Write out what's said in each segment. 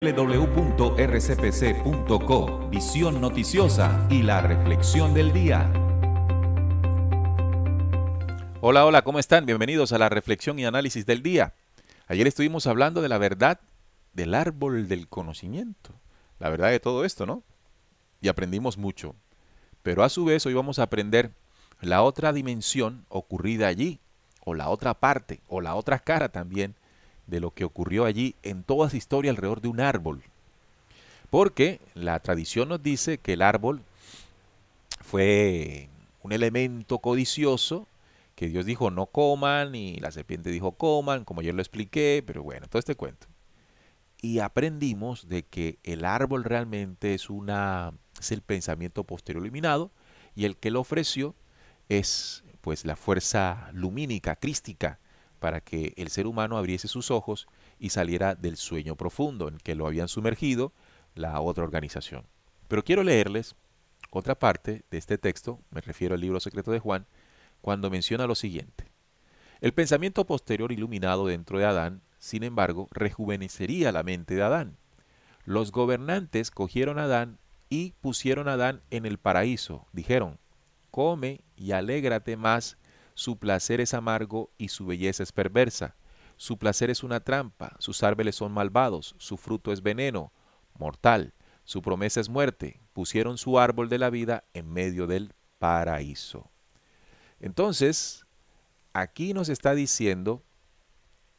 www.rcpc.co, visión noticiosa y la reflexión del día. Hola, hola, ¿cómo están? Bienvenidos a la reflexión y análisis del día. Ayer estuvimos hablando de la verdad del árbol del conocimiento, la verdad de todo esto, ¿no? Y aprendimos mucho. Pero a su vez hoy vamos a aprender la otra dimensión ocurrida allí, o la otra parte, o la otra cara también, de lo que ocurrió allí en toda esa historia alrededor de un árbol. Porque la tradición nos dice que el árbol fue un elemento codicioso, que Dios dijo no coman, y la serpiente dijo coman, como yo lo expliqué, pero bueno, todo este cuento. Y aprendimos de que el árbol realmente es el pensamiento posterior iluminado, y el que lo ofreció es pues la fuerza lumínica, crística, para que el ser humano abriese sus ojos y saliera del sueño profundo en que lo habían sumergido la otra organización. Pero quiero leerles otra parte de este texto, me refiero al libro secreto de Juan, cuando menciona lo siguiente. El pensamiento posterior iluminado dentro de Adán, sin embargo, rejuvenecería la mente de Adán. Los gobernantes cogieron a Adán y pusieron a Adán en el paraíso. Dijeron, come y alégrate más, su placer es amargo y su belleza es perversa. Su placer es una trampa, sus árboles son malvados, su fruto es veneno, mortal, su promesa es muerte. Pusieron su árbol de la vida en medio del paraíso. Entonces, aquí nos está diciendo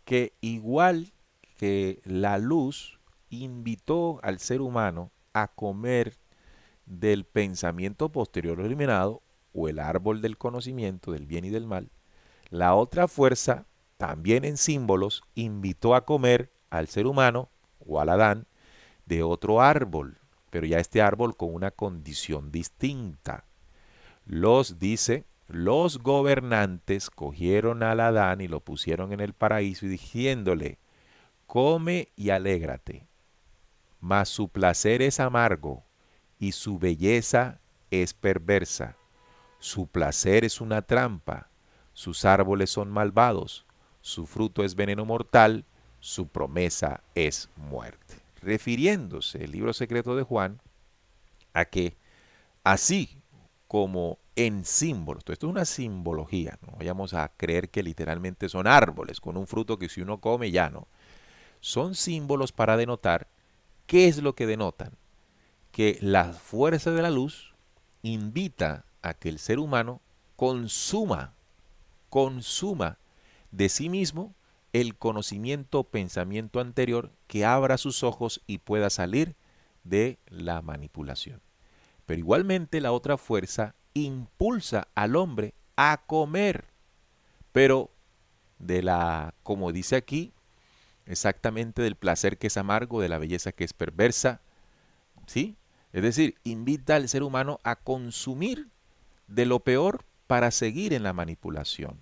que igual que la luz invitó al ser humano a comer del pensamiento posterior iluminado o el árbol del conocimiento del bien y del mal, la otra fuerza, también en símbolos, invitó a comer al ser humano o al Adán de otro árbol, pero ya este árbol con una condición distinta. Los gobernantes cogieron al Adán y lo pusieron en el paraíso y diciéndole, come y alégrate, mas su placer es amargo y su belleza es perversa. Su placer es una trampa, sus árboles son malvados, su fruto es veneno mortal, su promesa es muerte. Refiriéndose el libro secreto de Juan a que así como en símbolos, esto es una simbología, no vayamos a creer que literalmente son árboles con un fruto que si uno come ya no. Son símbolos para denotar, ¿qué es lo que denotan? Que la fuerza de la luz invita a que el ser humano consuma de sí mismo el conocimiento o pensamiento anterior que abra sus ojos y pueda salir de la manipulación. Pero igualmente la otra fuerza impulsa al hombre a comer, pero como dice aquí, exactamente del placer que es amargo, de la belleza que es perversa, ¿sí? Es decir, invita al ser humano a consumir de lo peor para seguir en la manipulación.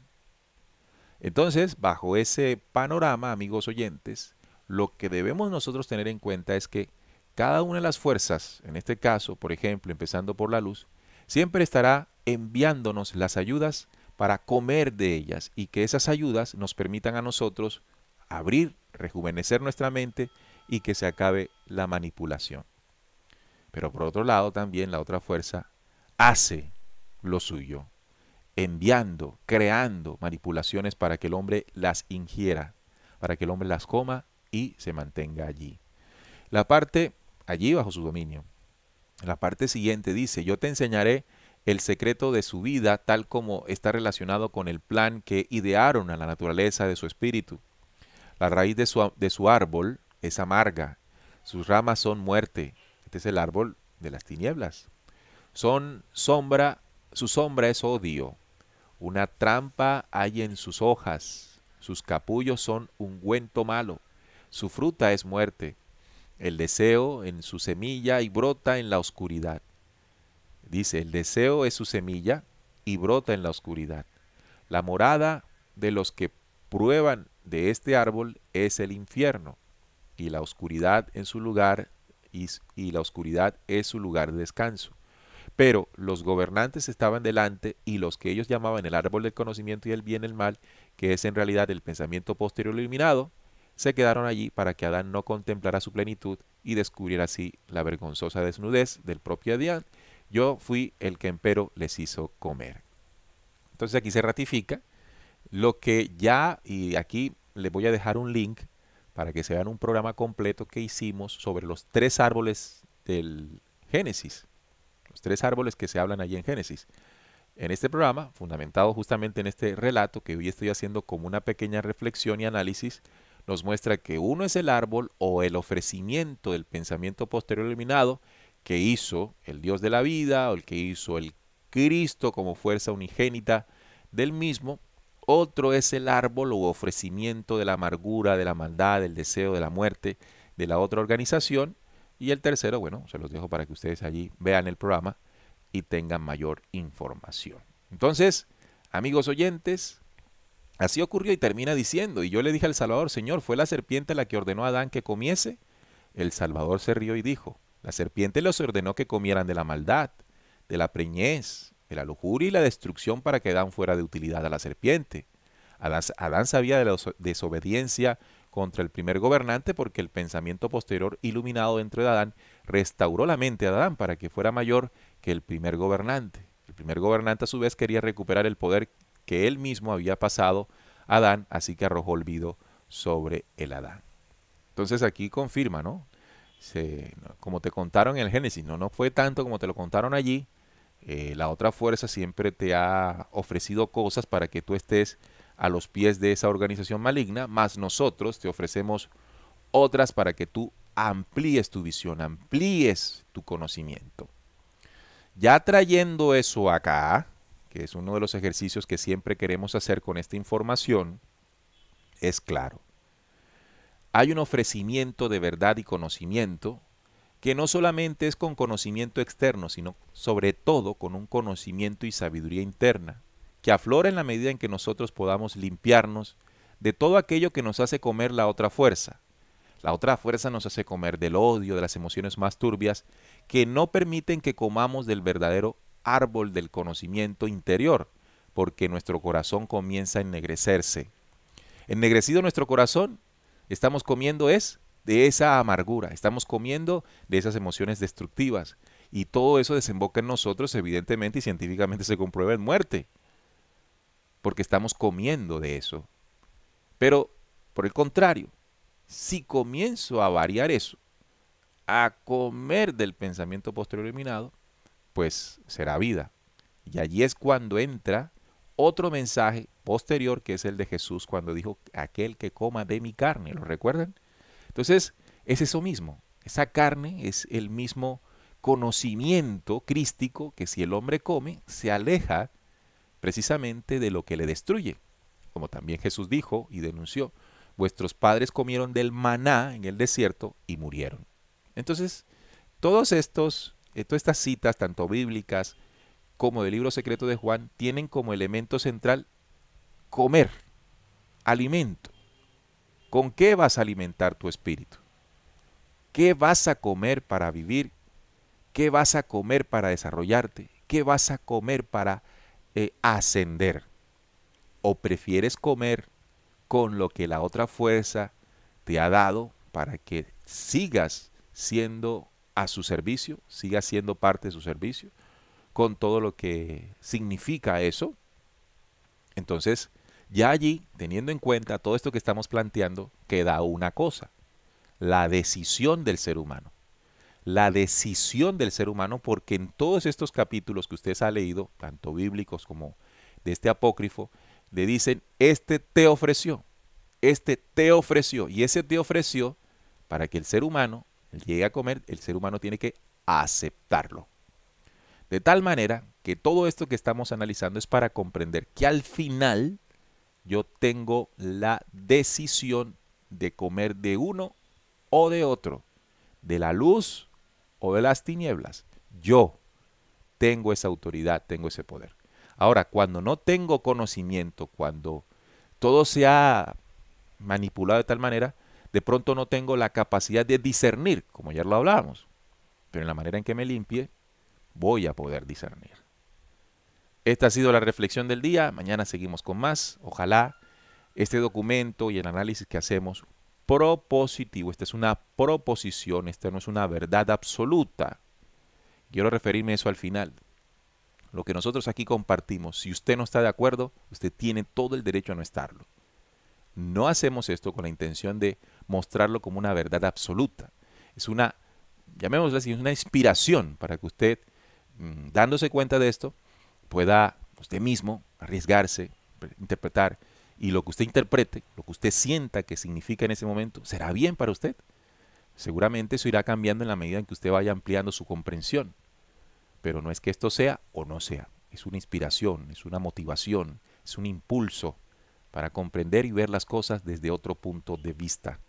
Entonces, bajo ese panorama, amigos oyentes, lo que debemos nosotros tener en cuenta es que cada una de las fuerzas, en este caso, por ejemplo, empezando por la luz, siempre estará enviándonos las ayudas para comer de ellas y que esas ayudas nos permitan a nosotros abrir, rejuvenecer nuestra mente y que se acabe la manipulación. Pero por otro lado también la otra fuerza hace lo suyo, enviando, creando manipulaciones para que el hombre las ingiera, para que el hombre las coma y se mantenga allí. La parte allí bajo su dominio. La parte siguiente dice, yo te enseñaré el secreto de su vida tal como está relacionado con el plan que idearon a la naturaleza de su espíritu. La raíz de su árbol es amarga, sus ramas son muerte. Este es el árbol de las tinieblas. Su sombra es odio. Una trampa hay en sus hojas. Sus capullos son ungüento malo. Su fruta es muerte. El deseo en su semilla y brota en la oscuridad. Dice, el deseo es su semilla y brota en la oscuridad. La morada de los que prueban de este árbol es el infierno, y la oscuridad en su lugar, y la oscuridad es su lugar de descanso. Pero los gobernantes estaban delante y los que ellos llamaban el árbol del conocimiento y el bien y el mal, que es en realidad el pensamiento posterior iluminado, se quedaron allí para que Adán no contemplara su plenitud y descubriera así la vergonzosa desnudez del propio Adán. Yo fui el que empero les hizo comer. Entonces aquí se ratifica lo que ya, y aquí les voy a dejar un link para que se vean un programa completo que hicimos sobre los 3 árboles del Génesis. Los 3 árboles que se hablan allí en Génesis. En este programa, fundamentado justamente en este relato que hoy estoy haciendo como una pequeña reflexión y análisis, nos muestra que uno es el árbol o el ofrecimiento del pensamiento posterior iluminado que hizo el Dios de la vida o el que hizo el Cristo como fuerza unigénita del mismo. Otro es el árbol o ofrecimiento de la amargura, de la maldad, del deseo, de la muerte de la otra organización. Y el tercero, bueno, se los dejo para que ustedes allí vean el programa y tengan mayor información. Entonces, amigos oyentes, así ocurrió y termina diciendo, y yo le dije al Salvador, Señor, ¿fue la serpiente la que ordenó a Adán que comiese? El Salvador se rió y dijo, la serpiente les ordenó que comieran de la maldad, de la preñez, de la lujuria y la destrucción para que Adán fuera de utilidad a la serpiente. Adán sabía de la desobediencia contra el primer gobernante porque el pensamiento posterior iluminado dentro de Adán restauró la mente de Adán para que fuera mayor que el primer gobernante. El primer gobernante a su vez quería recuperar el poder que él mismo había pasado a Adán, así que arrojó olvido sobre el Adán. Entonces aquí confirma, ¿no? Como te contaron en el Génesis, no fue tanto como te lo contaron allí. La otra fuerza siempre te ha ofrecido cosas para que tú estés a los pies de esa organización maligna, más nosotros te ofrecemos otras para que tú amplíes tu visión, amplíes tu conocimiento. Ya trayendo eso acá, que es uno de los ejercicios que siempre queremos hacer con esta información, es claro. Hay un ofrecimiento de verdad y conocimiento que no solamente es con conocimiento externo, sino sobre todo con un conocimiento y sabiduría interna, que aflora en la medida en que nosotros podamos limpiarnos de todo aquello que nos hace comer la otra fuerza. La otra fuerza nos hace comer del odio, de las emociones más turbias, que no permiten que comamos del verdadero árbol del conocimiento interior, porque nuestro corazón comienza a ennegrecerse. Ennegrecido nuestro corazón, estamos comiendo de esa amargura, estamos comiendo de esas emociones destructivas, y todo eso desemboca en nosotros, evidentemente y científicamente se comprueba en muerte, porque estamos comiendo de eso. Pero, por el contrario, si comienzo a variar eso, a comer del pensamiento posterior iluminado, pues será vida. Y allí es cuando entra otro mensaje posterior que es el de Jesús cuando dijo, aquel que coma de mi carne, ¿lo recuerdan? Entonces, es eso mismo. Esa carne es el mismo conocimiento crístico que si el hombre come, se aleja precisamente de lo que le destruye. Como también Jesús dijo y denunció, vuestros padres comieron del maná en el desierto y murieron. Entonces, todas estas citas, tanto bíblicas como del libro secreto de Juan, tienen como elemento central comer, alimento. ¿Con qué vas a alimentar tu espíritu? ¿Qué vas a comer para vivir? ¿Qué vas a comer para desarrollarte? ¿Qué vas a comer para ascender? ¿O prefieres comer con lo que la otra fuerza te ha dado para que sigas siendo a su servicio, sigas siendo parte de su servicio, con todo lo que significa eso? Entonces, ya allí, teniendo en cuenta todo esto que estamos planteando, queda una cosa, la decisión del ser humano. La decisión del ser humano, porque en todos estos capítulos que usted ha leído, tanto bíblicos como de este apócrifo, le dicen, este te ofreció, y ese te ofreció para que el ser humano llegue a comer, el ser humano tiene que aceptarlo. De tal manera que todo esto que estamos analizando es para comprender que al final yo tengo la decisión de comer de uno o de otro, de la luz o de las tinieblas. Yo tengo esa autoridad, tengo ese poder. Ahora, cuando no tengo conocimiento, cuando todo se ha manipulado de tal manera, de pronto no tengo la capacidad de discernir, como ya lo hablábamos, pero en la manera en que me limpie, voy a poder discernir. Esta ha sido la reflexión del día. Mañana seguimos con más. Ojalá este documento y el análisis que hacemos propositivo, esta es una proposición, esta no es una verdad absoluta. Quiero referirme a eso al final. Lo que nosotros aquí compartimos, si usted no está de acuerdo, usted tiene todo el derecho a no estarlo. No hacemos esto con la intención de mostrarlo como una verdad absoluta. Es una, llamémoslo así, es una inspiración para que usted, dándose cuenta de esto, pueda usted mismo arriesgarse, interpretar, y lo que usted interprete, lo que usted sienta que significa en ese momento, será bien para usted. Seguramente eso irá cambiando en la medida en que usted vaya ampliando su comprensión. Pero no es que esto sea o no sea, es una inspiración, es una motivación, es un impulso para comprender y ver las cosas desde otro punto de vista,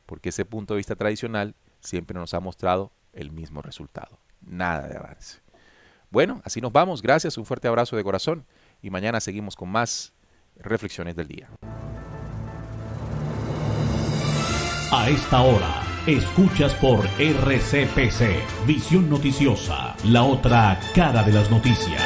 porque ese punto de vista tradicional siempre nos ha mostrado el mismo resultado, nada de avance. Bueno, así nos vamos, gracias, un fuerte abrazo de corazón y mañana seguimos con más reflexiones del día. A esta hora, escuchas por RCPC, Visión Noticiosa, la otra cara de las noticias.